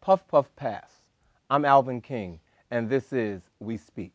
Puff Puff Pass. I'm Alvin King, and this is We Speak.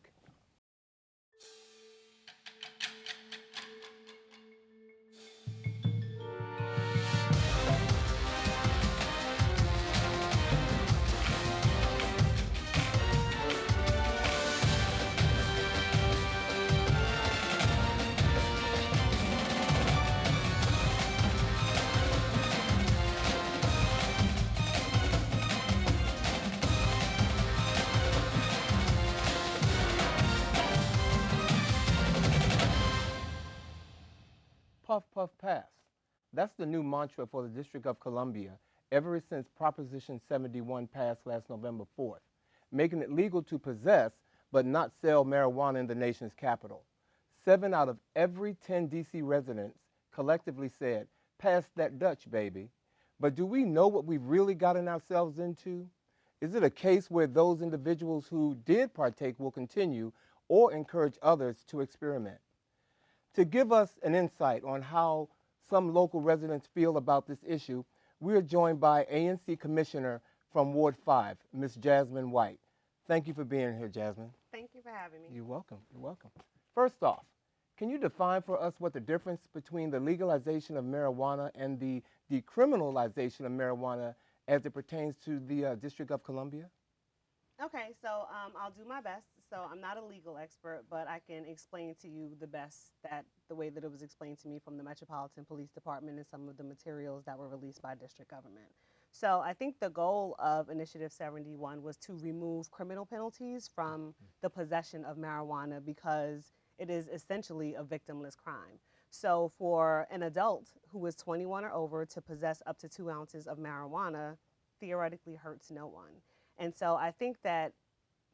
Puff Puff Pass. That's the new mantra for the District of Columbia ever since Proposition 71 passed last November 4th, making it legal to possess but not sell marijuana in the nation's capital. 7 out of every 10 D.C. residents collectively said, "Pass that Dutch, baby." But do we know what we've really gotten ourselves into? Is it a case where those individuals who did partake will continue or encourage others to experiment? To give us an insight on how some local residents feel about this issue, we are joined by ANC Commissioner from Ward 5, Ms. Jasmine White. Thank you for being here, Jasmine. Thank you for having me. You're welcome. You're welcome. First off, can you define for us what the difference between the legalization of marijuana and the decriminalization of marijuana as it pertains to the District of Columbia? Okay, so I'll do my best. So I'm not a legal expert, but I can explain to you the way that it was explained to me from the Metropolitan Police Department and some of the materials that were released by district government. So I think the goal of Initiative 71 was to remove criminal penalties from the possession of marijuana because it is essentially a victimless crime. So for an adult who is 21 or over to possess up to 2 ounces of marijuana theoretically hurts no one. And so I think that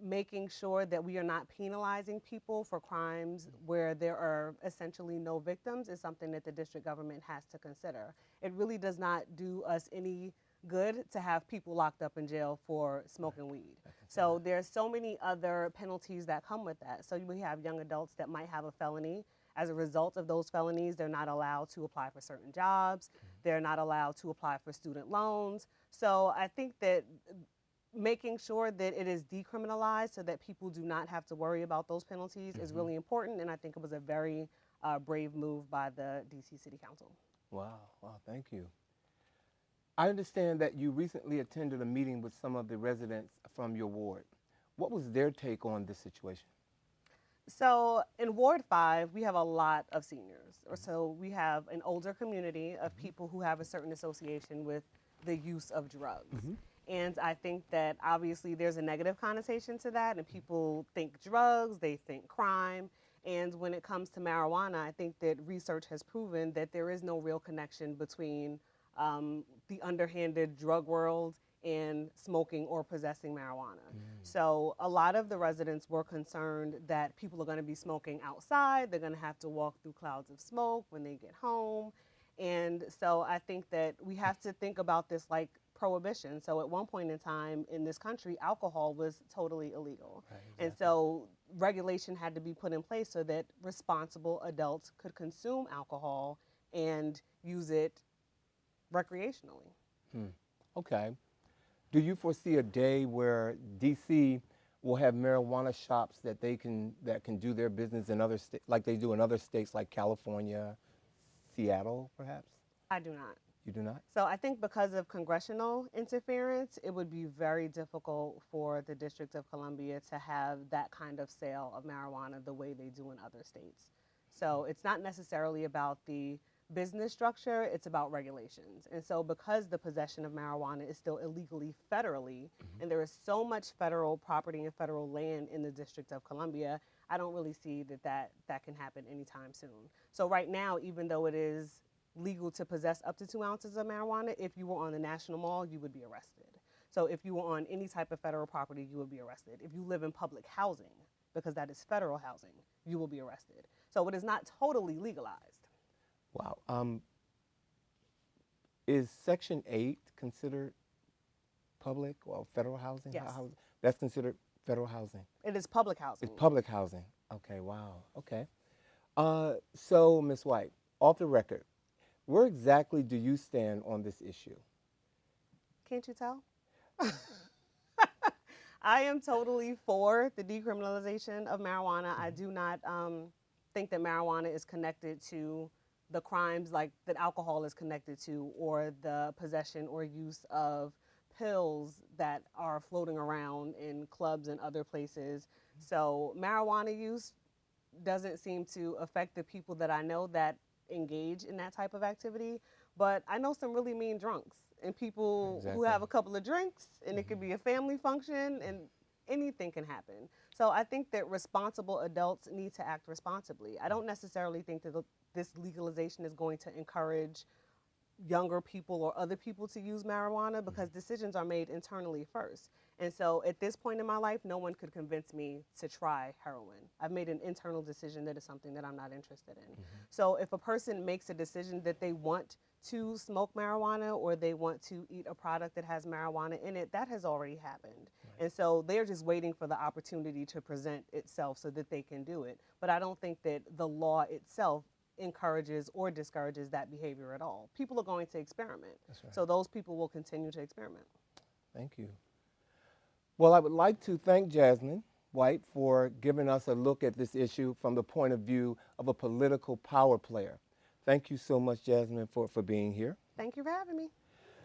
making sure that we are not penalizing people for crimes where there are essentially no victims is something that the district government has to consider. It really does not do us any good to have people locked up in jail for smoking weed. So there's so many other penalties that come with that. So we have young adults that might have a felony. As a result of those felonies, they're not allowed to apply for certain jobs. They're not allowed to apply for student loans. So I think that making sure that it is decriminalized so that people do not have to worry about those penalties is really important, and I think it was a very brave move by the DC City Council. Wow, thank you. I understand that you recently attended a meeting with some of the residents from your ward. What was their take on this situation? So in Ward 5, we have a lot of seniors. So we have an older community of people who have a certain association with the use of drugs. And I think that obviously there's a negative connotation to that, and people think drugs, they think crime. And when it comes to marijuana, I think that research has proven that there is no real connection between the underhanded drug world and smoking or possessing marijuana. So a lot of the residents were concerned that people are going to be smoking outside, they're going to have to walk through clouds of smoke when they get home. And so I think that we have to think about this like prohibition. So at one point in time in this country, alcohol was totally illegal. Right, exactly. And so regulation had to be put in place so that responsible adults could consume alcohol and use it recreationally. Okay. Do you foresee a day where DC will have marijuana shops that can do their business in other states, like they do in other states like California, Seattle, perhaps? I do not. You do not? So I think because of congressional interference, it would be very difficult for the District of Columbia to have that kind of sale of marijuana the way they do in other states. So it's not necessarily about the business structure, it's about regulations. And so because the possession of marijuana is still illegally federally, and there is so much federal property and federal land in the District of Columbia, I don't really see that can happen anytime soon. So right now, even though it is legal to possess up to 2 ounces of marijuana, if you were on the National Mall, you would be arrested. So if you were on any type of federal property, you would be arrested. If you live in public housing, because that is federal housing, you will be arrested. So it is not totally legalized. Wow. Is Section 8 considered public or federal housing? Yes. That's considered federal housing? It is public housing. It's public housing. Okay, wow. Okay. So, Ms. White, off the record, where exactly do you stand on this issue? Can't you tell? I am totally for the decriminalization of marijuana. I do not think that marijuana is connected to the crimes like that alcohol is connected to, or the possession or use of pills that are floating around in clubs and other places. So marijuana use doesn't seem to affect the people that I know that engage in that type of activity. But I know some really mean drunks and people who have a couple of drinks, and it could be a family function, and anything can happen. So I think that responsible adults need to act responsibly. I don't necessarily think that this legalization is going to encourage younger people or other people to use marijuana, because decisions are made internally first. And so at this point in my life, no one could convince me to try heroin. I've made an internal decision that is something that I'm not interested in. So if a person makes a decision that they want to smoke marijuana or they want to eat a product that has marijuana in it, that has already happened. And so they're just waiting for the opportunity to present itself so that they can do it. But I don't think that the law itself encourages or discourages that behavior at all. People are going to experiment. So those people will continue to experiment. Thank you. Well, I would like to thank Jasmine White for giving us a look at this issue from the point of view of a political power player. Thank you so much, Jasmine, for being here. Thank you for having me.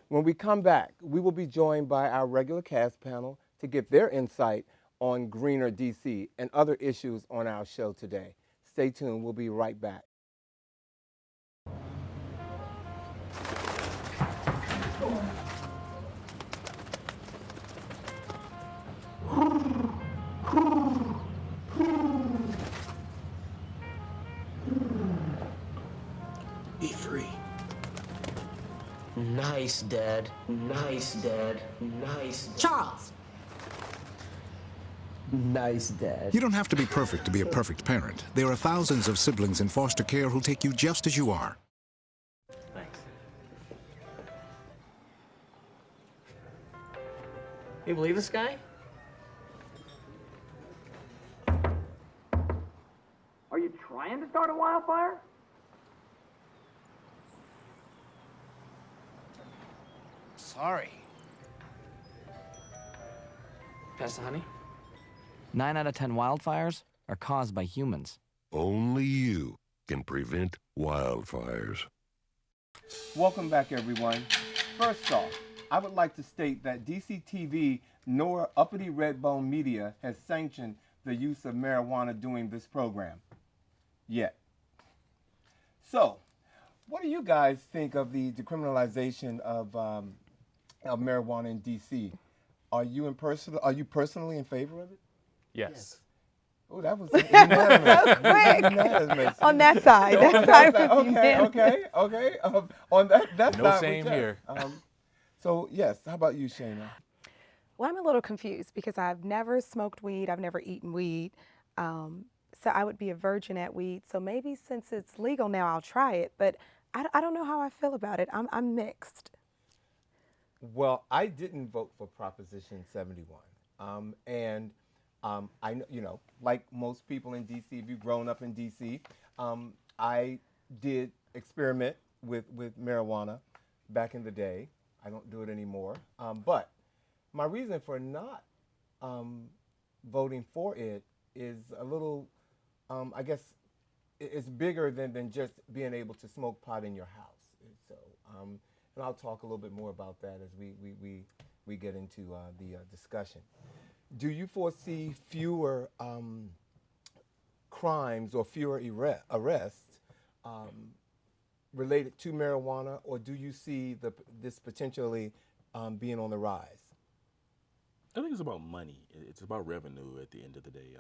When we come back, we will be joined by our regular cast panel to get their insight on greener DC and other issues on our show today. Stay tuned. We'll be right back. Be free. Nice, Dad. Nice, Dad. Nice, Dad. Charles! Nice, Dad. You don't have to be perfect to be a perfect parent. There are thousands of siblings in foster care who'll take you just as you are. Thanks. You believe this guy? Are you trying to start a wildfire? Sorry. Pass the honey? 9 out of 10 wildfires are caused by humans. Only you can prevent wildfires. Welcome back, everyone. First off, I would like to state that DCTV nor Uppity Redbone Media has sanctioned the use of marijuana during this program. Yet. So, what do you guys think of the decriminalization of marijuana in DC? Are you personally in favor of it? Yes. Oh, that was unanimous. Quick. On that side. That side was unanimous. Okay. On that No side. shame here. So, yes, how about you, Shaina? Well, I'm a little confused because I've never smoked weed. I've never eaten weed. So I would be a virgin at weed. So maybe since it's legal now, I'll try it. But I don't know how I feel about it. I'm mixed. Well, I didn't vote for Proposition 71. I know, like most people in DC, if you've grown up in DC, I did experiment with marijuana back in the day. I don't do it anymore. But my reason for not voting for it is a little, I guess, it's bigger than just being able to smoke pot in your house. So, and I'll talk a little bit more about that as we get into the discussion. Do you foresee fewer crimes or fewer arrests related to marijuana, or do you see this potentially being on the rise? I think it's about money. It's about revenue at the end of the day.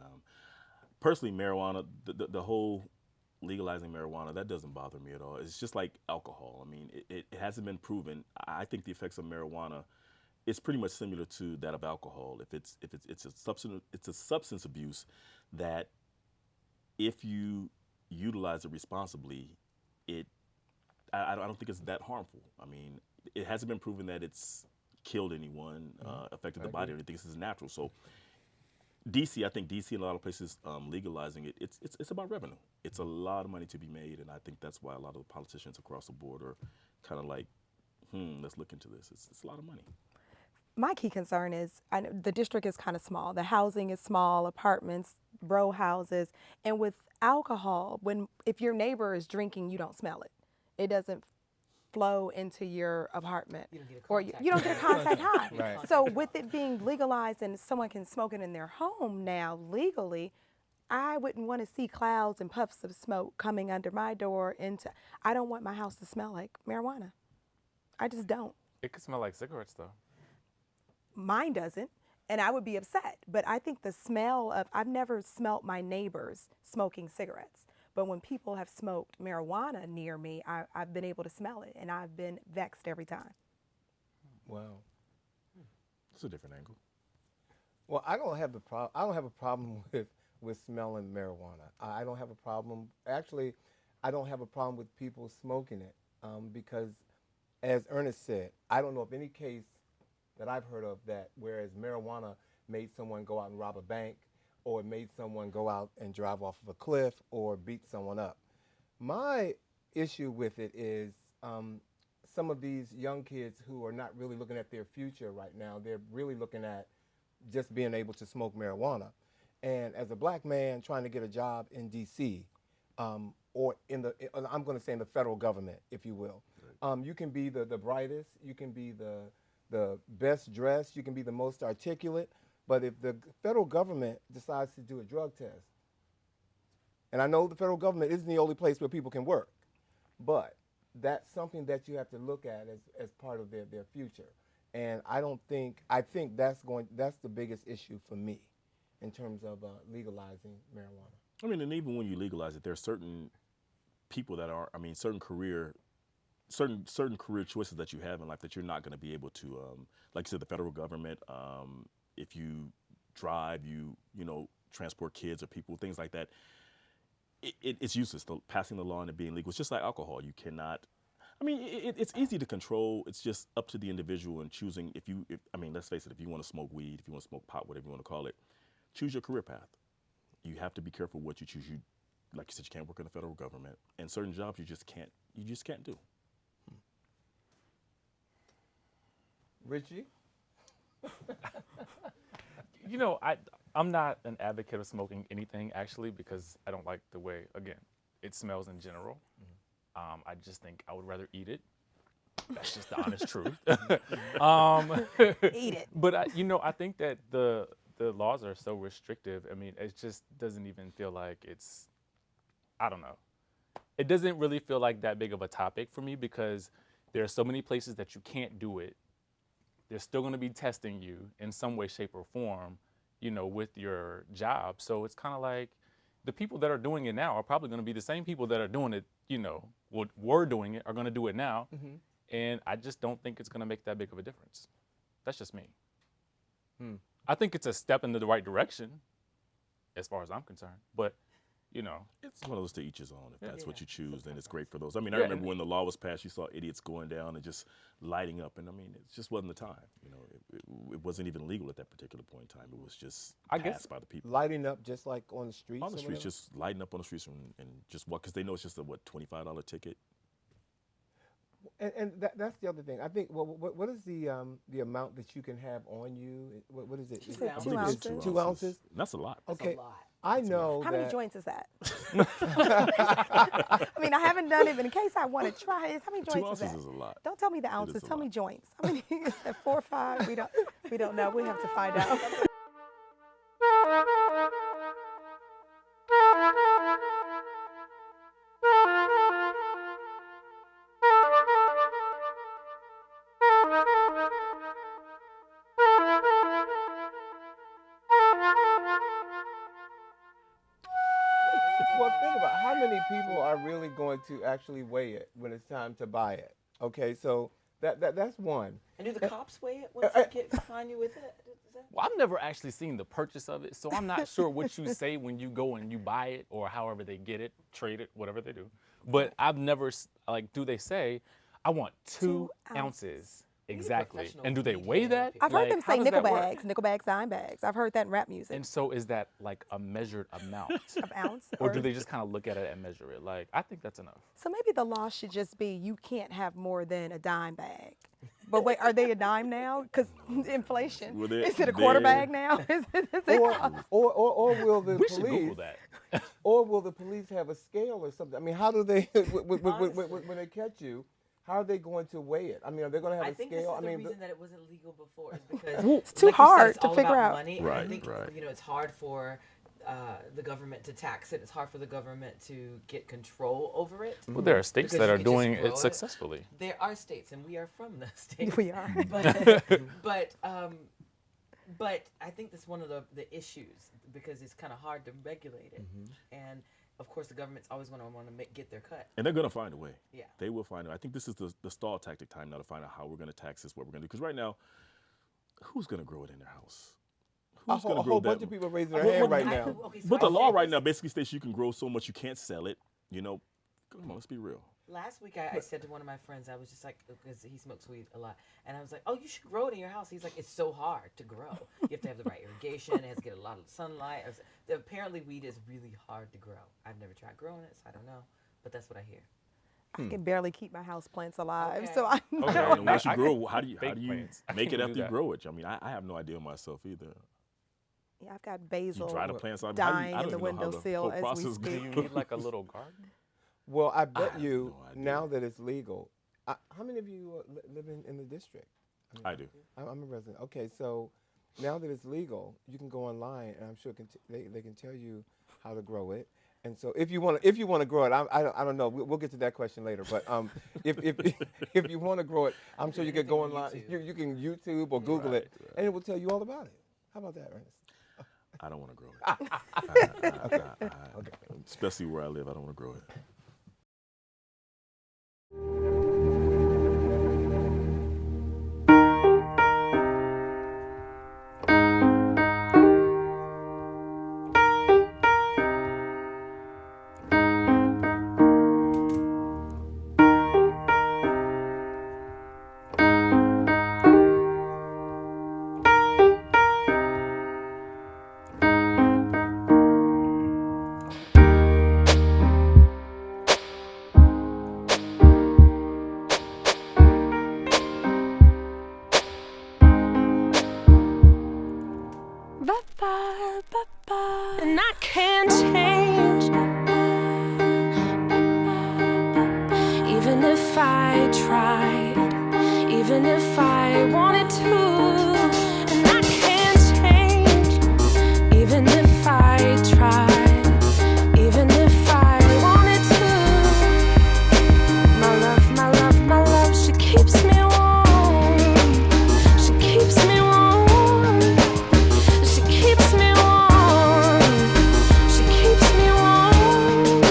Personally, marijuana, the whole legalizing marijuana, that doesn't bother me at all. It's just like alcohol. I mean, it hasn't been proven. I think the effects of marijuana is pretty much similar to that of alcohol. It's a substance abuse that, if you utilize it responsibly, I don't think it's that harmful. I mean, it hasn't been proven that it's killed anyone, affected the body or anything. This is natural. So DC, I think DC and a lot of places legalizing it, it's about revenue. It's a lot of money to be made, and I think that's why a lot of the politicians across the board are kind of like, let's look into this. It's a lot of money. my key concern is the district is kind of small. The housing is small, apartments, row houses, and with alcohol, if your neighbor is drinking, you don't smell it. It doesn't flow into your apartment, or you don't get a contact high. Right. So with it being legalized and someone can smoke it in their home now legally, I wouldn't want to see clouds and puffs of smoke coming under my door I don't want my house to smell like marijuana. I just don't. It could smell like cigarettes, though. Mine doesn't, and I would be upset. But I think the smell I've never smelt my neighbors smoking cigarettes. But when people have smoked marijuana near me, I've been able to smell it, and I've been vexed every time. Wow. It's a different angle. Well, I don't have a problem with smelling marijuana. I don't have a problem. Actually, I don't have a problem with people smoking it because, as Ernest said, I don't know of any case that I've heard of that whereas marijuana made someone go out and rob a bank, or it made someone go out and drive off of a cliff or beat someone up. My issue with it is some of these young kids who are not really looking at their future right now. They're really looking at just being able to smoke marijuana. And as a black man trying to get a job in D.C., or I'm going to say in the federal government, if you will, you can be the brightest, you can be the best dressed, you can be the most articulate, but if the federal government decides to do a drug test, and I know the federal government isn't the only place where people can work, but that's something that you have to look at as part of their future. And I think that's the biggest issue for me in terms of legalizing marijuana. I mean, and even when you legalize it, there are certain people that are, certain career choices that you have in life that you're not going to be able to, like you said, the federal government, if you drive, you transport kids or people, things like that, it's useless. Passing the law and it being legal, it's just like alcohol. You cannot, it's easy to control. It's just up to the individual and choosing let's face it, if you want to smoke weed, if you want to smoke pot, whatever you want to call it, choose your career path. You have to be careful what you choose. Like you said, you can't work in the federal government, and certain jobs you just can't do. Richie? I'm not an advocate of smoking anything, actually, because I don't like the way, again, it smells in general. I just think I would rather eat it. That's just the honest truth. Eat it. But I think that the laws are so restrictive. It just doesn't even feel like it's, I don't know. It doesn't really feel like that big of a topic for me because there are so many places that you can't do it. They're still going to be testing you in some way, shape, or form, with your job. So it's kind of like the people that are doing it now are probably going to be the same people that are doing it, were doing it, are going to do it now. Mm-hmm. And I just don't think it's going to make that big of a difference. That's just me. I think it's a step in the right direction, as far as I'm concerned. But, it's one of those to each his own. If that's what you choose, then it's great for those. I Yeah, remember when the law was passed, you saw idiots going down and just lighting up. And it just wasn't the time. It wasn't even legal at that particular point in time. It was just passed by the people. Lighting up just like on the streets? On the streets, just lighting up on the streets and just walk, because they know it's just a, $25 ticket. And that's the other thing. I think, what is the amount that you can have on you? What is it? She said I 2 believe it's ounces. 2 ounces? That's a lot. Okay. That's a lot. I know How that. many joints is that? I haven't done it, but in case I want to try it, how many 2 joints ounces is is that? a lot. Don't tell me the ounces. a Tell me lot. joints. How many is that? 4 or 5? We don't know. We have to find out. Well, think about how many people are really going to actually weigh it when it's time to buy it. Okay, so that's one. And do the cops weigh it once they find you with it? Well, I've never actually seen the purchase of it, so I'm not sure what you say when you go and you buy it or however they get it, trade it, whatever they do. But I've never, do they say, I want 2 ounces? Exactly. professional And do they weed weigh that? I've heard them How say does nickel that work? bags, nickel bags, dime bags. I've heard that in rap music. And so is that like a measured amount? Of ounce? Or do they just kind of look at it and measure it? I think that's enough. So maybe the law should just be you can't have more than a dime bag. But wait, are they a dime now? Because inflation. Well, Is it a quarter bag now? Or will the We should police? Google that. Or will the police have a scale or something? I mean, how do they when they catch you? How are they going to weigh it? I mean, are they going to have I a think scale? this is I the mean, reason that it wasn't legal before is because It's too like you said, hard it's to all figure about out. money. Right, And I think right. it's hard for the government to tax it. It's hard for the government to get control over it. Well, there are states Because that you are could just doing grow it successfully. There are states, and we are from the states. We are. But I think that's one of the issues because it's kind of hard to regulate it, and of course the government's always going to want to get their cut. And they're going to find a way. Yeah. They will find it. I think this is the stall tactic time now to find out how we're going to tax this, what we're going to do. Because right now, who's going to grow it in their house? a Who's going to whole grow bunch that? of people raising their Well, hand well, right now. But the law right now basically states you can grow so much you can't sell it. You know, come on, let's be real. Last week I said to one of my friends, I was just like, because he smokes weed a lot, and I was like, oh, you should grow it in your house. He's like, it's so hard to grow. You have to have the right irrigation. It has to get a lot of sunlight. Apparently weed is really hard to grow. I've never tried growing it, so I don't know, but that's what I hear. I can barely keep my house plants alive, Okay. so I Okay, know. and once you I grow, can how do you bake plants. I make can't it even after do you that. grow it? I mean, I have no idea myself either. Yeah, I've got basil You dry the plants out. dying I in don't the even know how the windowsill whole as we process speak. Do you need like a little garden? Well, I I bet have you no idea. now that it's legal. How many of you live in the district? I do. I'm a resident. Okay, so now that it's legal, you can go online, and I'm sure they can tell you how to grow it. And so if you want to grow it, I don't know. We'll get to that question later. But if you want to grow it, I'm sure you can go online. You can YouTube or Google it, and it will tell you all about it. How about that, Ernest? I don't want to grow it. Okay. Especially where I live, I don't want to grow it. And I can't change, even if I tried, even if I wanted to. And I can't change, even if I tried, even if I wanted to. My love, she keeps me warm. She keeps me warm. She keeps me warm. She keeps me warm.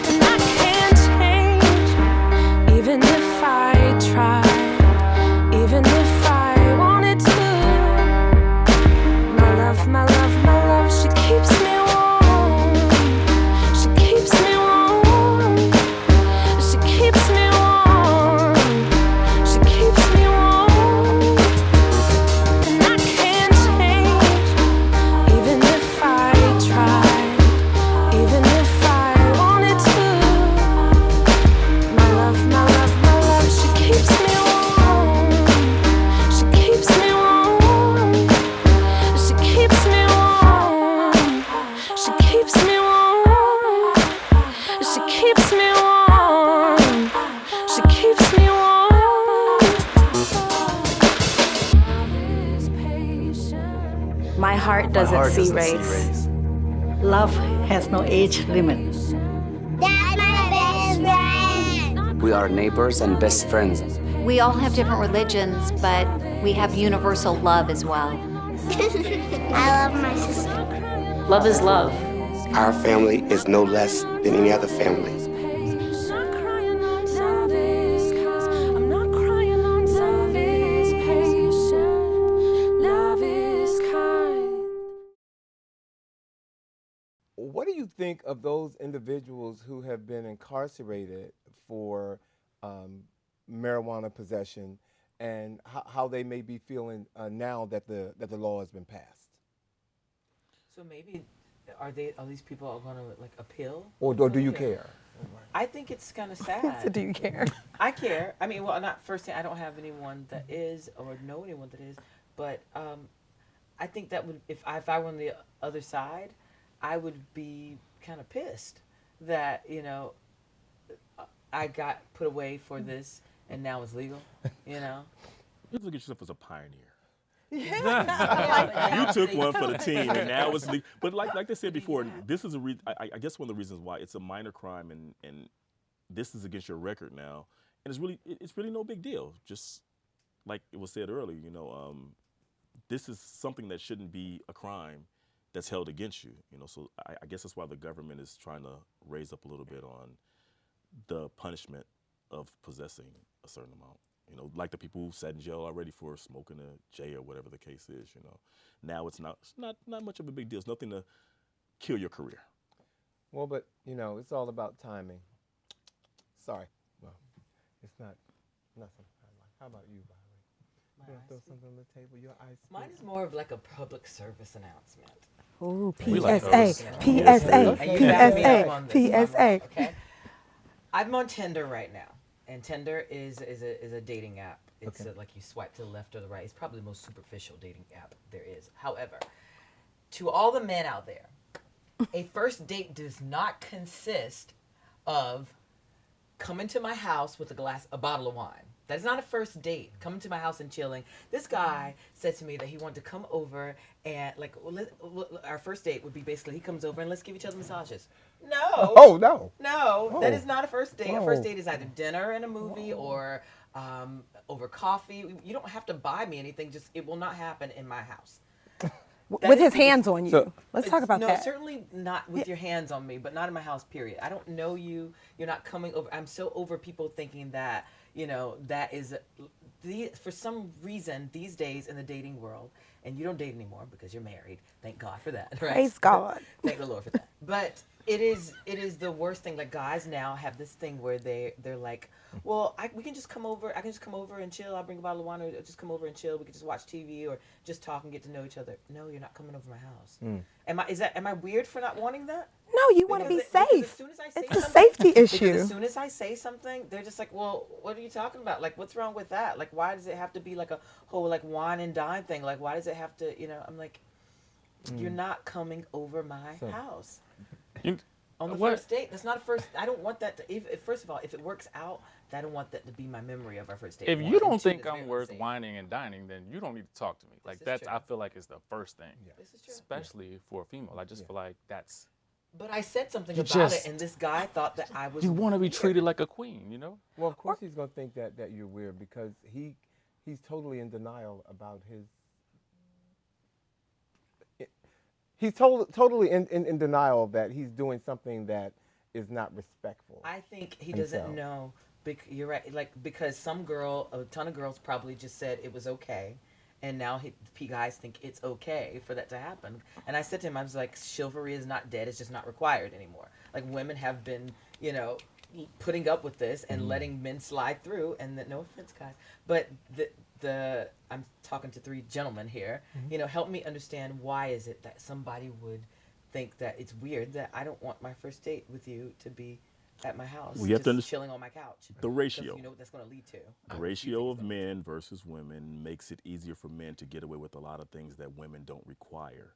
And I can't change, even if I tried, even if I wanted to. My love, she keeps me warm. She keeps me warm. She keeps me warm. She keeps me warm. And I can't change, even if I tried, even if I wanted to. My love, she keeps me warm. She keeps me warm. She keeps me warm. She keeps me warm. She keeps me warm. She keeps me warm. My heart doesn't see race. Love has no age limit. That's my best friend. We are neighbors and best friends. We all have different religions, but we have universal love as well. I love my sister. Love is love. Our family is no less than any other family. I'm not crying on love is patient. Love is kind. think of those individuals who have been incarcerated for marijuana possession, and how they may be feeling now that the law has been passed? So maybe are these people going to like appeal? Or do you care? I think it's kind of sad. So do you care? I care. I mean, well, not firsthand. I don't have anyone that is, or know anyone that is, but I think that would, if I were on the other side, I would be kind of pissed that, you know, I got put away for this and now it's legal, you know? You look at yourself as a pioneer. Yeah. You took one for the team, and now it's legal. But like they said before, this is I guess one of the reasons why it's a minor crime, and this is against your record now, and it's really no big deal. Just like it was said earlier, you know, this is something that shouldn't be a crime that's held against you. You know, so I guess that's why the government is trying to raise up a little bit on the punishment of possessing a certain amount. You know, like the people who sat in jail already for smoking a J or whatever the case is. You know, now it's not much of a big deal. It's nothing to kill your career. Well, but you know, it's all about timing. Sorry, well, it's not nothing. How about you, Riley? You want to throw something on the table? Your ice. Mine is more of like a public service announcement. Ooh, We like PSA, those. PSA, And you back me up on PSA, this, PSA. okay? I'm on Tinder right now, and Tinder is a dating app. It's like you swipe to the left or the right. It's probably the most superficial dating app there is. However, to all the men out there, a first date does not consist of coming to my house with a bottle of wine. That is not a first date. Coming to my house and chilling. This guy said to me that he wanted to come over and our first date would be basically he comes over and let's give each other massages. No. Oh no. No, that Oh. is not a first date. Oh. A first date is either dinner and a movie or over coffee. You don't have to buy me anything. Just it will not happen in my house. With his hands on you. Let's talk about no, that. No, certainly not with your hands on me, but not in my house, period. I don't know you. You're not coming over. I'm so over people thinking that, you know, that is, for some reason, these days in the dating world, and you don't date anymore because you're married. Thank God for that. Right? Praise God. Thank the Lord for that. But it is the worst thing. Like guys now have this thing where they're like, well, we can just come over. I can just come over and chill. I'll bring a bottle of wine, or just come over and chill. We can just watch TV or just talk and get to know each other. No, you're not coming over my house. Am I weird for not wanting that? No, you want to be safe. As soon as I say It's a something- safety issue. Because as soon as I say something, they're just like, well, what are you talking about? Like, what's wrong with that? Like, why does it have to be like a whole like wine and dine thing? Like, why does it have to, you know, I'm like, you're not coming over my house. On the first date, that's not a first. I don't want that to. First of all, if it works out, I don't want that to be my memory of our first date. If One, you don't and two, think that's I'm very worth unsafe. whining and dining, then you don't need to talk to me. Like is that's, true. I feel like it's the first thing. This is true. Especially for a female. I just feel like that's. But I said something You about just- it, and this guy thought that I was. You want to be weird. treated like a queen, you know? Well, of course he's gonna think that you're weird because he's totally in denial about his. He's totally in denial that he's doing something that is not respectful. I think he doesn't know. You're right. Like because a ton of girls probably just said it was okay, and now guys think it's okay for that to happen. And I said to him, I was like, chivalry is not dead. It's just not required anymore. Like women have been, you know, putting up with this and letting men slide through. And no offense, guys, but I'm talking to three gentlemen here. You know, help me understand why is it that somebody would think that it's weird that I don't want my first date with you to be at my house, Well, you have to just understand chilling on my couch. the ratio. You know what that's going to lead to. The ratio of men versus women makes it easier for men to get away with a lot of things that women don't require.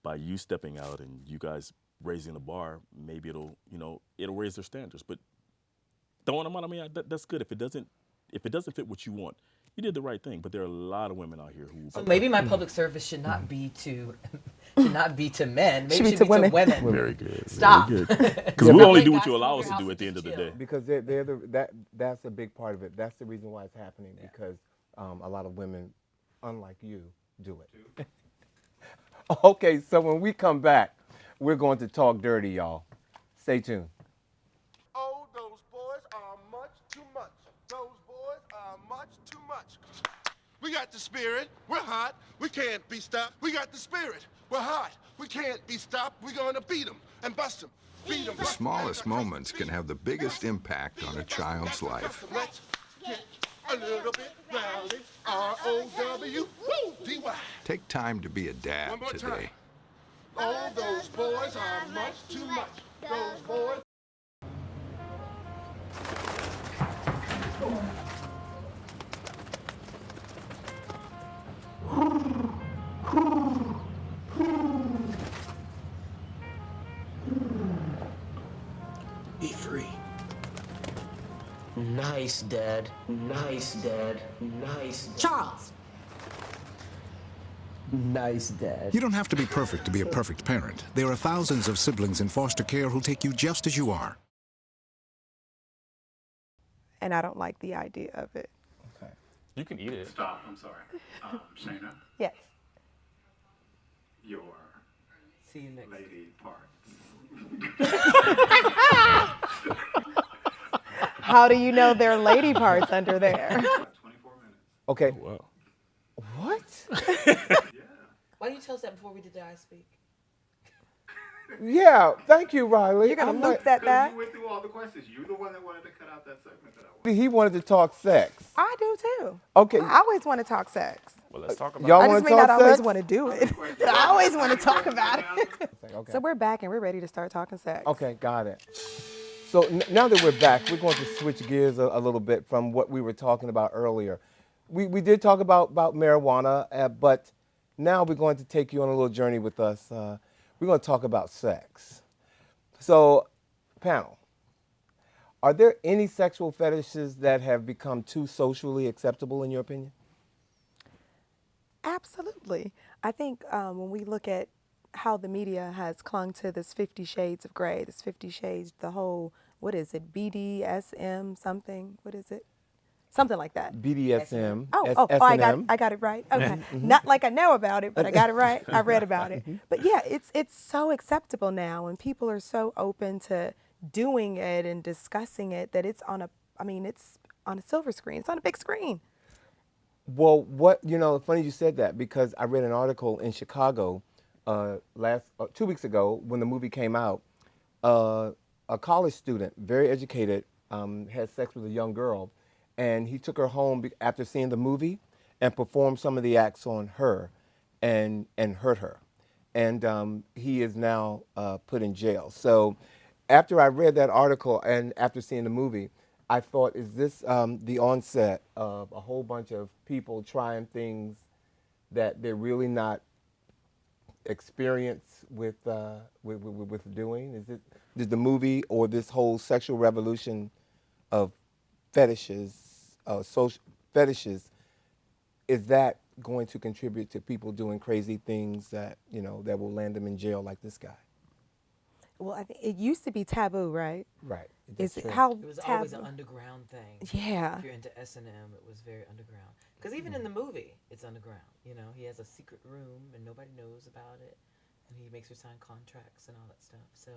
By you stepping out and you guys raising the bar, maybe it'll raise their standards. But throwing them out, I mean, that's good. If it doesn't fit what you want, you did the right thing. But there are a lot of women out here who. So maybe my public service should not be to men. Maybe Should be it to should be women. to women. Very good. Stop. Because we only do what you allow us to do at the end of the day. Because that's a big part of it. That's the reason why it's happening because a lot of women, unlike you, do it. Okay, so when we come back, we're going to talk dirty, y'all. Stay tuned. Oh, those boys are much too much. Those boys are much too much. We got the spirit. We're hot. We can't be stopped. We got the spirit. We're hot. We can't be stopped. We're going to beat them and bust them. The smallest moments can have the biggest impact on a child's life. Let's get a little bit rowdy. R-O-W-D-Y. Take time to be a dad One more today. time. All those boys are much too much. Those boys. Be free. Nice, Dad. Nice, Dad. Nice. Charles. Nice, Dad. You don't have to be perfect to be a perfect parent. There are thousands of siblings in foster care who'll take you just as you are. And I don't like the idea of it. Okay. You can eat it. Stop. I'm sorry. Shaina, Yes. your See you next. lady parts. How do you know there are lady parts under there? 24 minutes. Okay. Wow. What? Why didn't you tell us that before we did the I Speak? Yeah. Thank you, Riley. You're gonna I'm loop like- that Because back? you went through all the questions. You're the one that wanted to cut out that segment that I wanted. He wanted to talk sex. I do too. Okay. I always want to talk sex. Well, let's talk about Y'all I it. want just to may not talk always sex? want to do it. I always want to talk about it. Okay. So we're back and we're ready to start talking sex. Okay, got it. So now that we're back, we're going to switch gears a little bit from what we were talking about earlier. We did talk about marijuana, but now we're going to take you on a little journey with us. We're going to talk about sex. So, panel, are there any sexual fetishes that have become too socially acceptable in your opinion? Absolutely. I think when we look at how the media has clung to this 50 Shades of Grey, this 50 Shades, the whole, what is it, BDSM something? What is it? Something like that. BDSM. I got it right. Okay. Not like I know about it, but I got it right. I read about it. But yeah, it's so acceptable now, and people are so open to doing it and discussing it that it's on a silver screen. It's on a big screen. Well, funny you said that because I read an article in Chicago 2 weeks ago when the movie came out. A college student, very educated, had sex with a young girl, and he took her home after seeing the movie and performed some of the acts on her and hurt her. And he is now put in jail. So after I read that article and after seeing the movie, I thought, is this the onset of a whole bunch of people trying things that they're really not experienced with doing? Is the movie or this whole sexual revolution of fetishes, social fetishes, is that going to contribute to people doing crazy things that that will land them in jail like this guy? Well, I think it used to be taboo, right? Right. Is It was always an underground thing. Yeah. If you're into S&M, it was very underground. Because even in the movie, it's underground. He has a secret room and nobody knows about it, and he makes her sign contracts and all that stuff. So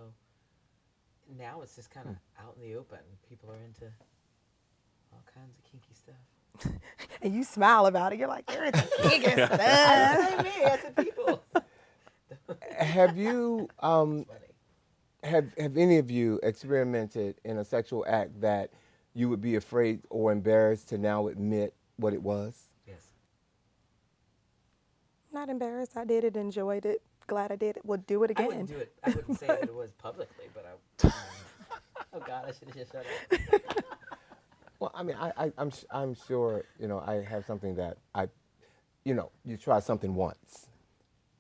now it's just kind of out in the open. People are into all kinds of kinky stuff. And you smile about it. You're like, they're into kinky stuff. I say me, I said people. Have you have any of you experimented in a sexual act that you would be afraid or embarrassed to now admit what it was? Yes. Not embarrassed. I did it, enjoyed it, glad I did it. Would do it again. I wouldn't do it. I wouldn't say that it was publicly, but oh God, I should have just shut up. Well, I mean, I'm sure I have something that you try something once,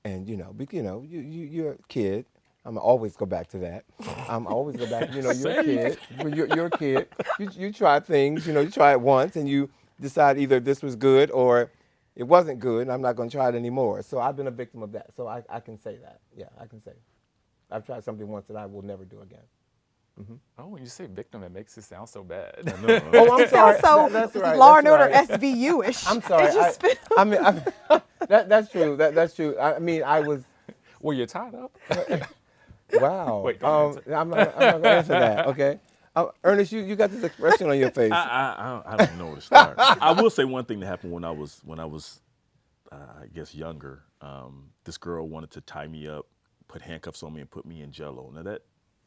and you're a kid. I'm gonna always go back to that. I'm always go back. You're a kid. When you're a kid, you try things. You try it once, and you decide either this was good or it wasn't good, and I'm not gonna try it anymore. So I've been a victim of that. So I can say that. Yeah, I can say I've tried something once that I will never do again. Mm-hmm. Oh, when you say victim, it makes it sound so bad. Oh, I'm sorry. That's right. Law and Order right. SVU-ish. I'm sorry. That's true. That's true. I mean, I was. Well, you're tied up. Wow. Wait, I'm not going to answer that. Okay. Ernest, you got this expression on your face. I don't know where to start. I will say one thing that happened when I was I guess younger. This girl wanted to tie me up, put handcuffs on me, and put me in Jell-O. Now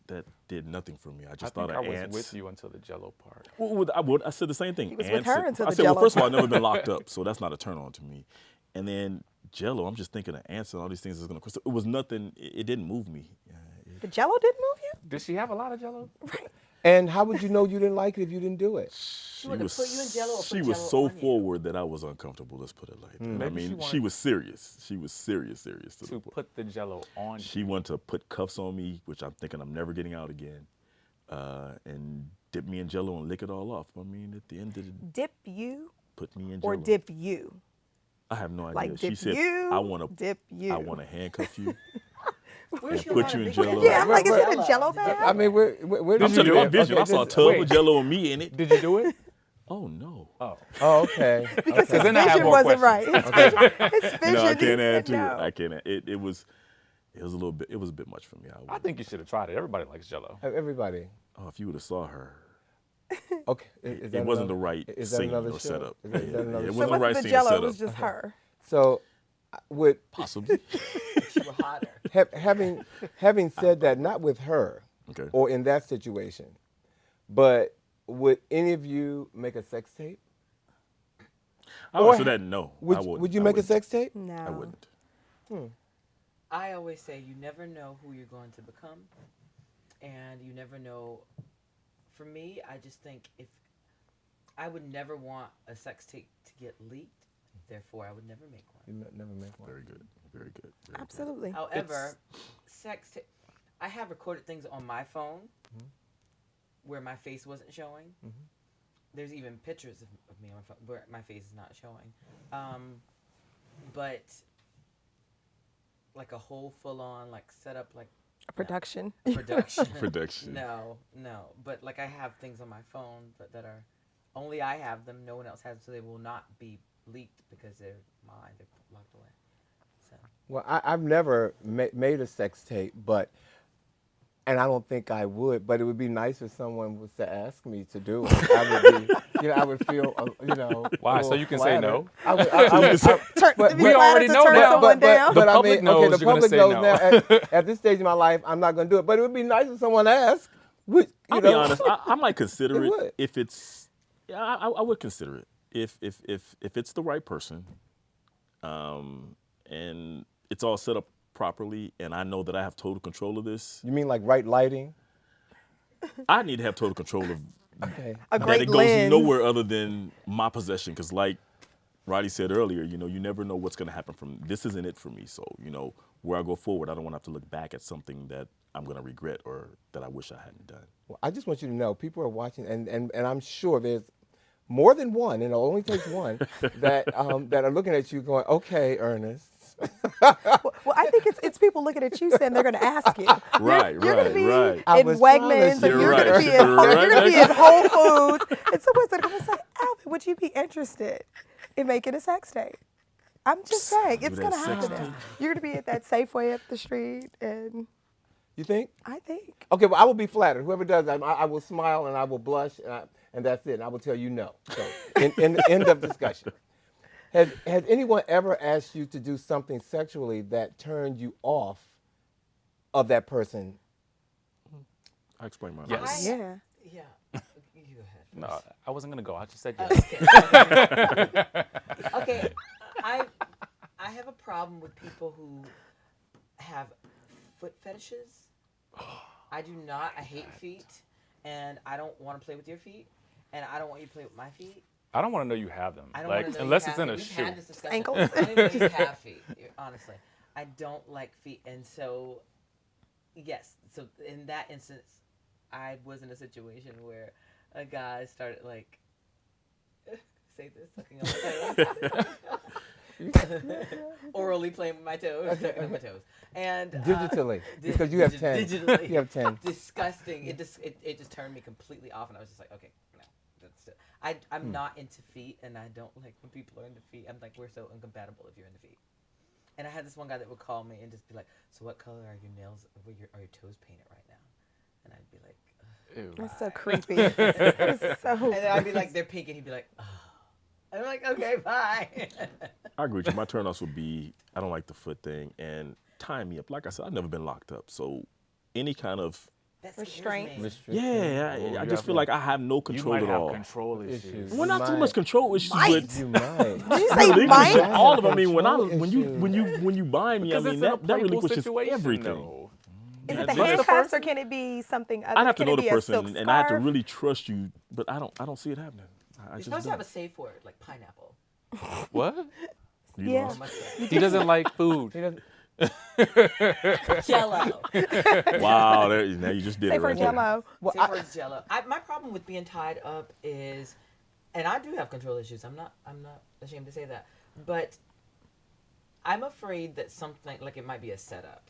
that did nothing for me. I I just think thought I of was ants. with you until the Jello part. Well, I said the same thing. He was Ants, with her until I the said, well, Jell-O first of all, I've part. never been locked up, so that's not a turn on to me. And then Jello, I'm just thinking of ants and all these things that's gonna. So it was nothing. It didn't move me. The Jello didn't move you? Did she have a lot of Jello? Right. And how would you know you didn't like it if you didn't do it? She wanted to put you in Jello or put She was Jell-O so on you? forward that I was uncomfortable. Let's put it like that. I Maybe mean, she she wanted- was serious. She was serious to the To point. put the Jello on you. She wanted to put cuffs on me, which I'm thinking I'm never getting out again, and dip me in Jello and lick it all off. I mean, at the end of the day, Dip you put me in Jello. or dip you? I have no idea. Like She dip said, you, I want to dip you. I want to handcuff you Where's and your put lot you of in big Jello. Yeah, I'm like, is it a Jello Did bag? I mean, where I'm did you telling you, do my it? vision. I Okay, saw a this- tub wait. of Jello and me in it. Did you do it? Oh no. Oh. Oh, okay. Because okay. his then I have vision more wasn't right. questions. His vision, No, I he can't add said to no. it. I can't. It was a little bit. It was a bit much for me. I think you should have tried it. Everybody likes Jello. Everybody. Oh, if you would have saw her, Okay. Is that it wasn't the another- right is that scene another or show? setup. Is that another it show? So wasn't the right the scene or Jello? It setup. was just her. So, with Possibly. You were hotter. having said that, not with her Okay. or in that situation, but would any of you make a sex tape? I would Or say that no. I Would wouldn't. you I make a wouldn't. sex tape? No. I wouldn't. I always say you never know who you're going to become, and you never know. For me, I just think if I would never want a sex tape to get leaked, therefore I would never make one. You never make one. Very good. Very good. Very Absolutely. However, sex tape. I have recorded things on my phone where my face wasn't showing. There's even pictures of me on my phone where my face is not showing. But like a whole full-on like setup like A production. production. Production. No. But like I have things on my phone that are only I have them. No one else has, so they will not be leaked because they're mine. They're locked away. So. Well, I've never made a sex tape, and I don't think I would, but it would be nice if someone was to ask me to do it. I would be, I would feel, Why? a So little you can say flattered. no? I would, But we already know now. Someone down. But The I public mean, okay, knows the you're gonna public say knows no. now. At this stage of my life, I'm not going to do it. But it would be nice if someone asked. I'll be honest. I might consider It it would. if it's. Yeah, I would consider it if it's the right person, and it's all set up properly, and I know that I have total control of this. You mean like right lighting? I need to have total control of Okay. A that. great It goes lens. nowhere other than my possession, because like Riley said earlier, you never know what's going to happen from this. Isn't it for me? So where I go forward, I don't want to have to look back at something that I'm going to regret or that I wish I hadn't done. Well, I just want you to know, people are watching, and I'm sure there's more than one, and it only takes one, that are looking at you going, okay, Ernest. Well, I think it's people looking at you saying they're going to ask you. Right, You're going to be right. I in was trying to Wegmans, say- or You're you're going right. to be You're right. you're going to be in Whole Foods, and someone's going to say, Alvin, would you be interested in making a sex tape? I'm just saying, it's Do going to that sex happen. tape. You're going to be at that Safeway up the street, and You think? I think. Okay, well, I will be flattered. Whoever does that, I will smile and I will blush, and that's it. And I will tell you no. So, in the end of discussion. Has anyone ever asked you to do something sexually that turned you off of that person? I explain mine. Yes. Yeah. Yeah. You go ahead. No, I wasn't gonna go. I just said yes. Okay. I have a problem with people who have foot fetishes. I do not. I hate feet, and I don't want to play with your feet, and I don't want you to play with my feet. I don't want to know you have them. I don't Like want to know unless you it's have in a feet. shoe. We've had this discussion. Ankles. I didn't know you have feet. Honestly, I don't like feet, and so yes. So in that instance, I was in a situation where a guy started like say this, sucking on my toes, orally playing with my toes, sucking on my toes, and Digitally, because you have 10. Digitally, You have 10. Disgusting. It just turned me completely off, and I was just like, okay, no, that's it. I'm not into feet, and I don't like when people are into feet. I'm like, we're so incompatible if you're into feet. And I had this one guy that would call me and just be like, so what color are your nails, are your toes painted right now? And I'd be like, Ew. That's so creepy. It's so and then I'd be like, they're pink, and he'd be like, oh. And I'm like, okay, bye. I agree with you. My turn-offs would be, I don't like the foot thing, and tying me up. Like I said, I've never been locked up, so any kind of That's Restraints. Yeah, I just feel like I have no control you at might all. have control issues. Well, not too much control issues, but You might. Did you say relinquishing might? all of them. I mean, Control when you buy me, Because I mean it's in a that playful relinquishes situation, everything. though. Is it That's the it. handcuffs or can it be something other? I'd have to Can know it the be a silk person, and I have to scarf? really trust you. But I don't see it happening. I You're just supposed to don't. have a safe word like pineapple. What? You Yeah. lost? He doesn't like food. He doesn't. Jello. Wow, now you just did Say it for right there. Jello. Safe word is Jello. My problem with being tied up is, and I do have control issues. I'm not ashamed to say that, but I'm afraid that something like it might be a setup.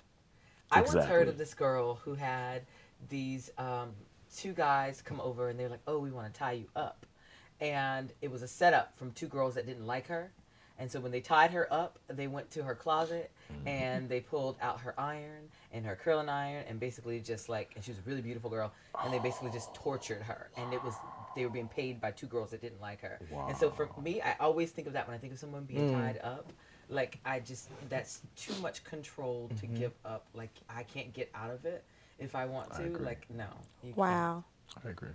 I once heard Exactly. of this girl who had these two guys come over and they're like, "Oh, we want to tie you up," and it was a setup from two girls that didn't like her. And so when they tied her up, they went to her closet and they pulled out her iron and her curling iron and basically just like, and she was a really beautiful girl, and they basically just tortured her. And they were being paid by two girls that didn't like her. Wow. And so for me, I always think of that when I think of someone being tied up. Like that's too much control to give up. Like I can't get out of it if I want to. Like no. You Wow. I agree.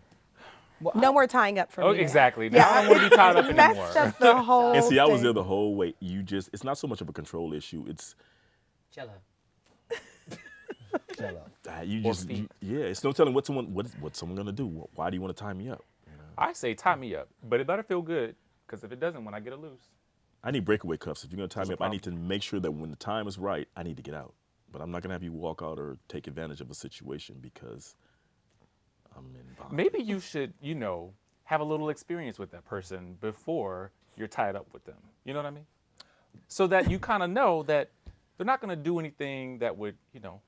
No more tying up for Oh, me. exactly. Now I don't want to be tied up anymore. Messed up the whole And see, I was there thing. the whole way. It's not so much of a control issue. It's Jello. it's no telling what someone gonna do. Why do you want to tie me up? I say tie me up, but it better feel good, because if it doesn't, when I get it loose. I need breakaway cuffs. If you're gonna tie There's me a up, I need to make sure that when the time is right, I need to get out. But I'm not gonna have you walk out or take advantage of a situation because I'm in bondage. Maybe you should, have a little experience with that person before you're tied up with them. You know what I mean? So that you kind of know that they're not going to do anything that would,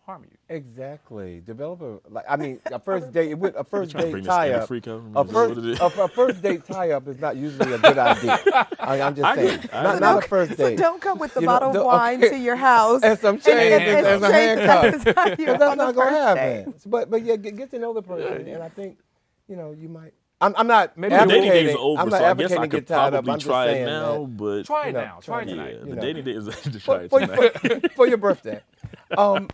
harm you. Exactly. Develop a first date. A first trying to date bring this tie Anna up. freak out? A first date tie up is not usually a good idea. I'm just saying. Not a first So date. don't come with the You know, bottle of wine to your house and some chains and some handcuffs. That's That's not going to happen. But yeah, get to know the person, and I think, you might. I'm not Maybe the dating days advocating. are over, I'm not so I guess I advocating could get tied up. probably I'm just try it saying now, that, but Try it now. Try it yeah, tonight. the dating days to try it tonight. for your birthday. You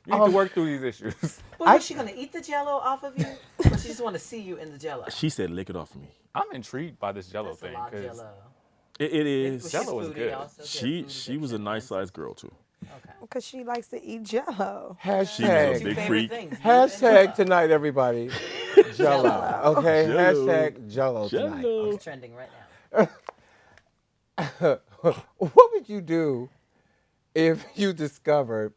need to work through these issues. Well, is she gonna eat the Jello off of you, or she just want to see you in the Jello? She said, "Lick it off of me." I'm intrigued by this Jello That's a thing. lot of 'cause Jello. It is. She's Jello is foodie good. also. She was a nice sized girl too. Okay. Because she likes to eat Jello. She was a Hashtag. big Favorite freak. things, Hashtag tonight, everybody. Jello. Okay. Jello. Hashtag Jello tonight. Jello. It's trending right now. What would you do if you discovered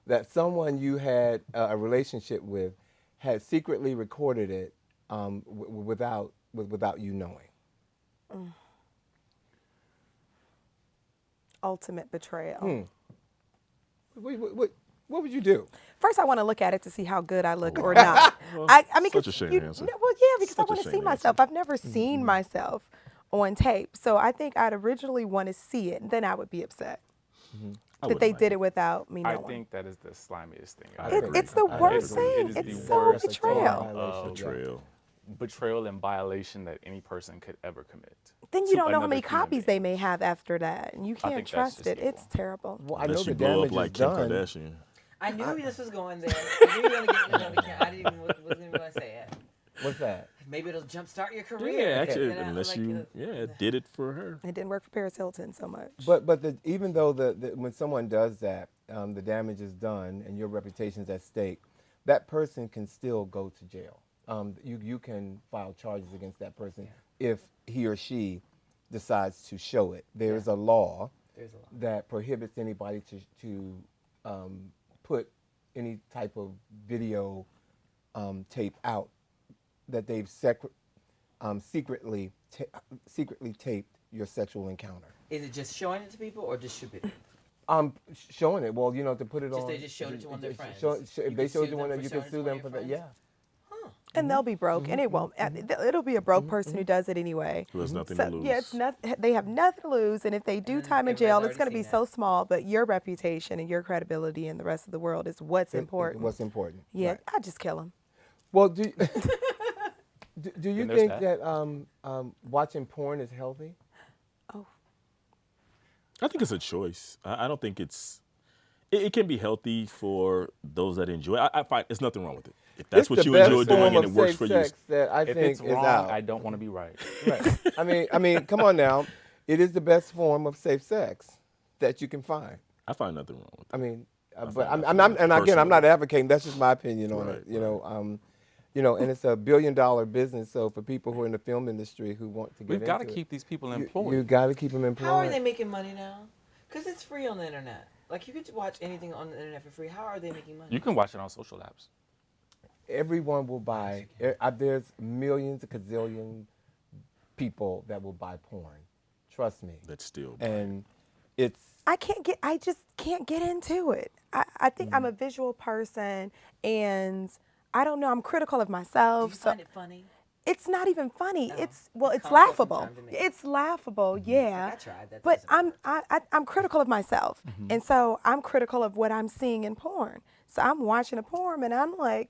that someone you had a relationship with had secretly recorded it without you knowing? Ultimate betrayal. What would you do? First, I want to look at it to see how good I look or not. I mean, such a 'cause shame you, answer. no, well, yeah, because I Such a want to see shame myself. I've never seen myself on tape, so I think I'd originally want to see it, and then I would be upset that they did it without me I knowing. think that is the slimiest thing. It's the worst agree. thing. It is It's the so worst betrayal. Betrayal. betrayal and violation that any person could ever commit. Then you to don't know how another many human copies they may have after that, and you I can't think that's trust just it. evil. It's terrible. Well, I know Unless the you blow damage up like is Kim done. Kardashian. I knew this was going there. I knew you were gonna get into it. I didn't even wasn't even gonna say it. What's that? Maybe it'll jumpstart your career. Yeah, actually, You know, unless like, you did it for her. It didn't work for Paris Hilton so much. But even though when someone does that, the damage is done and your reputation's at stake, that person can still go to jail. You can file charges against that person if he or she decides to show it. There's a law that prohibits anybody to put any type of video tape out that they've secretly taped your sexual encounter. Is it just showing it to people or distributing? Showing it. Well, to put it on. They just showed it to one of their friends. If they showed you one, you can sue them for that. Yeah. And they'll be broke, and it won't. It'll be a broke person who does it anyway. Who has nothing to lose. Yeah, it's they have nothing to lose, and if they do time in jail, it's going to be so small. But your reputation and your credibility and the rest of the world is what's important. What's important. Yeah, Right. I just kill them. Well, do you And there's think that. that watching porn is healthy? I think it's a choice. I don't think it can be healthy for those that enjoy it. I find there's nothing wrong with it. If that's It's what the you best enjoy doing form and of it works safe for you. sex that I If think it's is wrong, out. I don't want to be right. Right. I mean, come on now. It is the best form of safe sex that you can find. I find nothing wrong with that. I mean, I but find I'm nothing and again, I'm not personally. advocating. That's just my opinion on Right, it. And it's $1 billion business. So for people who are in the film industry who want to get We've got to into keep these people it, employed. you got to keep them employed. How are they making money now? Because it's free on the internet. Like, you could watch anything on the internet for free. How are they making money? You can watch it on social apps. Everyone will buy. There's millions, a gazillion people that will buy porn. Trust me. That's still. And it's. I just can't get into it. I think I'm a visual person, and I don't know, I'm critical of myself. Do you find it funny? It's not even funny. No. It's Comical laughable. sometimes to me. It's laughable, yeah. I tried that. But I'm critical of myself, and so I'm critical of what I'm seeing in porn. So I'm watching a porn, and I'm like,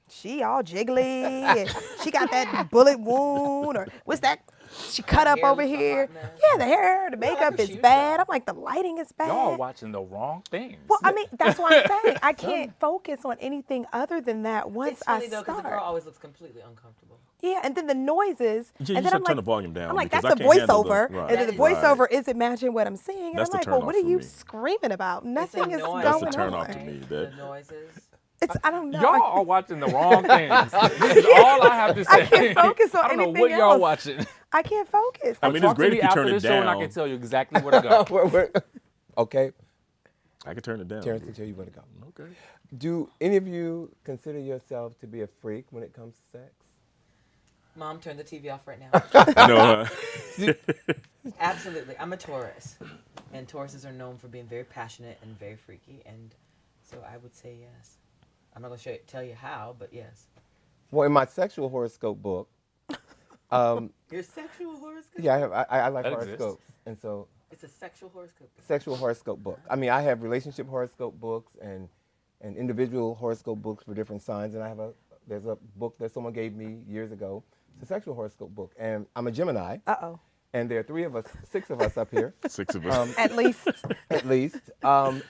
she all jiggly, and she got that bullet wound, or what's that? She cut up hair over looks a here. hot mess. Yeah, the hair, the makeup is bad. I'm like, the lighting is bad. Y'all watching the wrong things. Well, I mean, that's what I'm saying. I can't focus on anything other than that once It's funny I though, because the girl start. always looks completely uncomfortable. Yeah, and then the noises. Yeah, you and then should I'm turn like, the volume down. I'm like, because that's I a can't handle voiceover, right, and then the right. voiceover isn't matching what I'm seeing. And That's I'm the like, well, turn what off are for you me. screaming about? Nothing is noise. going on. That's the turn off to me. The noises. I don't know. Y'all are watching the wrong things. This is all I have to say. I can't focus on I don't know anything what y'all else. watching. I can't focus. I mean, it's Talk to great me if you after turn the it show and I down. can tell you exactly where to go. Okay. I can turn it down. Terrence can tell you where to go. Okay. Do any of you consider yourselves to be a freak when it comes to sex? Mom, turn the TV off right now. No. Absolutely. I'm a Taurus. And Tauruses are known for being very passionate and very freaky. And so I would say yes. I'm not going to tell you how, but yes. Well, in my sexual horoscope book, Your sexual horoscope? yeah, I like That exists. horoscopes, and so It's a sexual horoscope. sexual horoscope book. I mean, I have relationship horoscope books and individual horoscope books for different signs, and there's a book that someone gave me years ago. It's a sexual horoscope book, and I'm a Gemini. Uh-oh. And there are 6 of us up here. 6 of us. At least. At least. And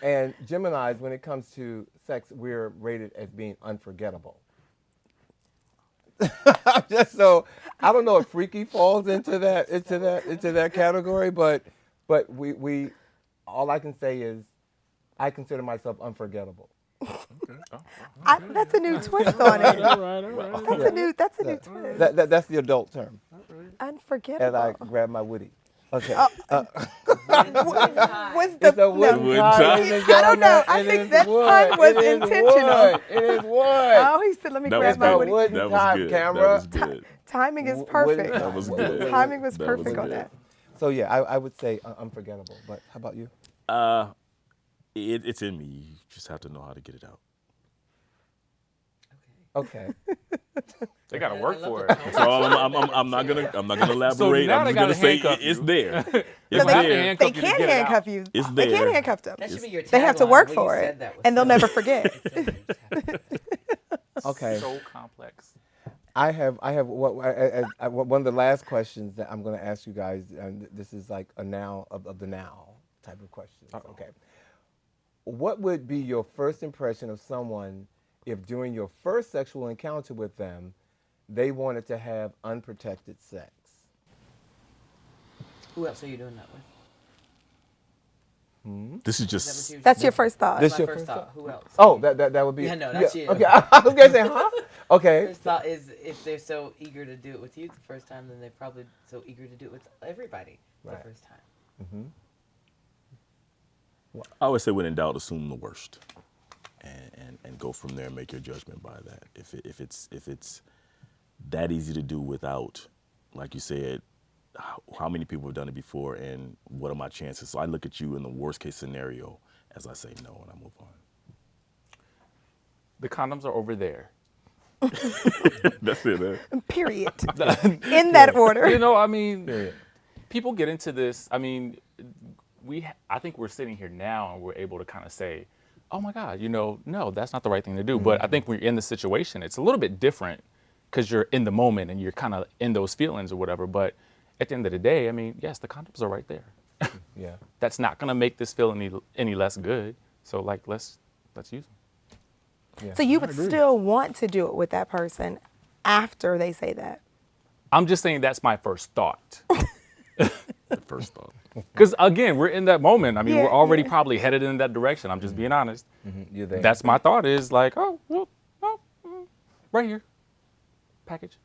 Geminis, when it comes to sex, we're rated as being unforgettable. So I don't know if freaky falls into that category, but we all I can say is I consider myself unforgettable. That's a new twist on it. All right. That's a new twist. That's the adult term. Unforgettable. As I grab my Woody. Okay. Was It's the a wood Wood tie, tie. ladies and I don't know. gentlemen. I It think is that wood. pun was It is intentional. wood. It is wood. Oh, he said, let me That grab was my good. Woody. Wood That was time, good. camera. That was good. Timing is Wood perfect. time. That was good. Timing was That was perfect on good. that. So yeah, I would say unforgettable. But how about you? It's in me. You just have to know how to get it out. Okay. They got to work for it. That's all. I'm not gonna elaborate. So now I'm they just gotta gonna say handcuff it's you. there. So It's they, there. they can't handcuff you. It's They there. can't handcuff them. That should be your They have to tagline. work The way for you it, said that was and they'll so- never forget. Okay. So complex. I have one of the last questions that I'm going to ask you guys, and this is like a now of the now type of questions. Okay. What would be your first impression of someone if during your first sexual encounter with them, they wanted to have unprotected sex? Who else are you doing that with? This is just. That's your first thought. This My your first thought. Who else? Oh, that would be. Yeah, no, that's you. Okay, I was gonna say, huh? Okay. First thought is if they're so eager to do it with you the first time, then they're probably so eager to do it with everybody the Right. first time. Mm-hmm. I always say, when in doubt, assume the worst, and go from there and make your judgment by that. If it's that easy to do without, like you said, how many people have done it before, and what are my chances? So I look at you in the worst case scenario as I say no, and I move on. The condoms are over there. That's it, man. Period. In that order. You know, I mean, people get into this. I mean, I think we're sitting here now and we're able to kind of say, oh my God, no, that's not the right thing to do. Mm-hmm. But I think when you're in the situation, it's a little bit different because you're in the moment and you're kind of in those feelings or whatever. But at the end of the day, I mean, yes, the condoms are right there. Yeah. That's not going to make this feel any less good. So like, let's use them. Yeah. So you I would agree. still want to do it with that person after they say that. I'm just saying that's my first thought. First thought. Because again, we're in that moment. I mean, Yeah, we're already yeah. probably headed in that direction. I'm just being honest. You're there. That's my thought is like, oh, well, right here, package.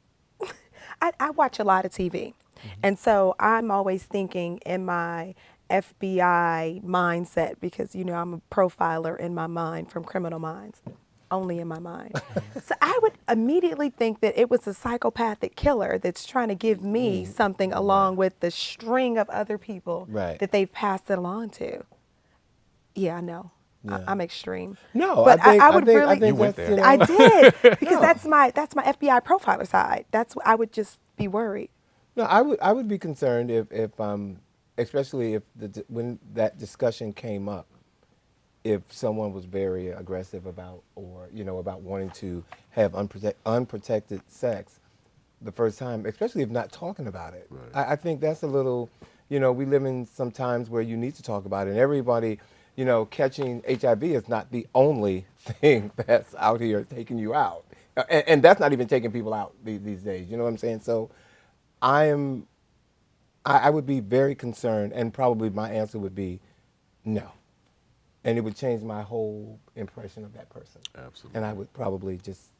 I watch a lot of TV. And so I'm always thinking in my FBI mindset because, you know, I'm a profiler in my mind from Criminal Minds, only in my mind. So I would immediately think that it was a psychopathic killer that's trying to give me something along with the string of other people Right. that they've passed it along to. Yeah, I know. Yeah. I'm extreme. No, But I would think, really. I think You went that's, there. you know, I did because that's my FBI profiler side. I would just be worried. No, I would be concerned if especially if when that discussion came up, if someone was very aggressive about or about wanting to have unprotected sex the first time, especially if not talking about it. Right. I think that's a little, we live in some times where you need to talk about it. And everybody, catching HIV is not the only thing that's out here taking you out. And that's not even taking people out these days. You know what I'm saying? So I would be very concerned, and probably my answer would be no. And it would change my whole impression of that person. Absolutely. And I would probably just,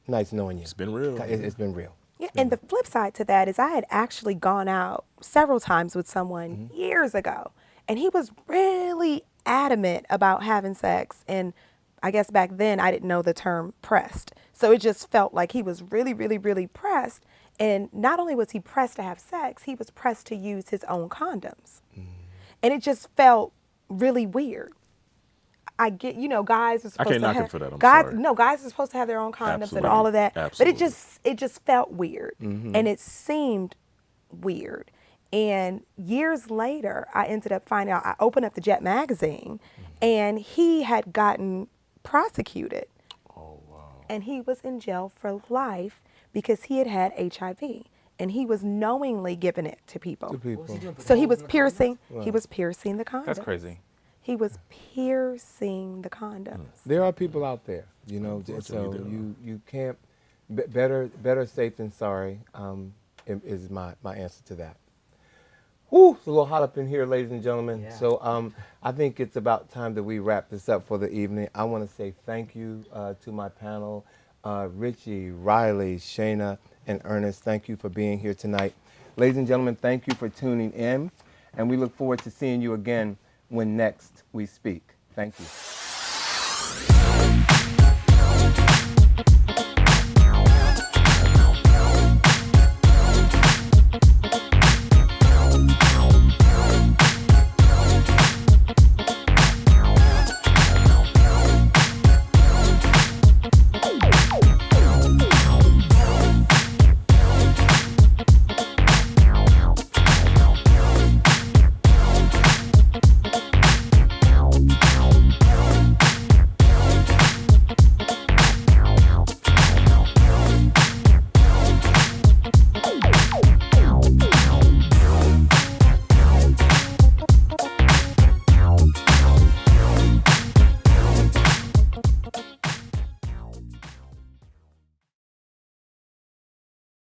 nice knowing you. It's been real. It's been real. Yeah, and the flip side to that is I had actually gone out several times with someone years ago, and he was really adamant about having sex. And I guess back then I didn't know the term pressed. So it just felt like he was really, really, really pressed. And not only was he pressed to have sex, he was pressed to use his own condoms. And it just felt really weird. I get, guys are supposed I can't to knock have him for that. I'm guys, sorry. No, guys are supposed to have their own condoms Absolutely. and all of that. Absolutely. But it just felt weird, and it seemed weird. And years later, I ended up finding out. I opened up the Jet magazine, and he had gotten prosecuted. Oh wow. And he was in jail for life because he had had HIV. And he was knowingly giving it to people. What was he doing? So he Putting was holes in the piercing. condoms? He was piercing the condoms. That's crazy. He was piercing the condoms. There are people out there, so Unfortunately, you can't, better safe than sorry is my answer to that. Woo, it's a little hot up in here, ladies and gentlemen. Yeah. So I think it's about time that we wrap this up for the evening. I want to say thank you to my panel, Richie, Riley, Shaina, and Ernest. Thank you for being here tonight. Ladies and gentlemen, thank you for tuning in, and we look forward to seeing you again when next we speak. Thank you.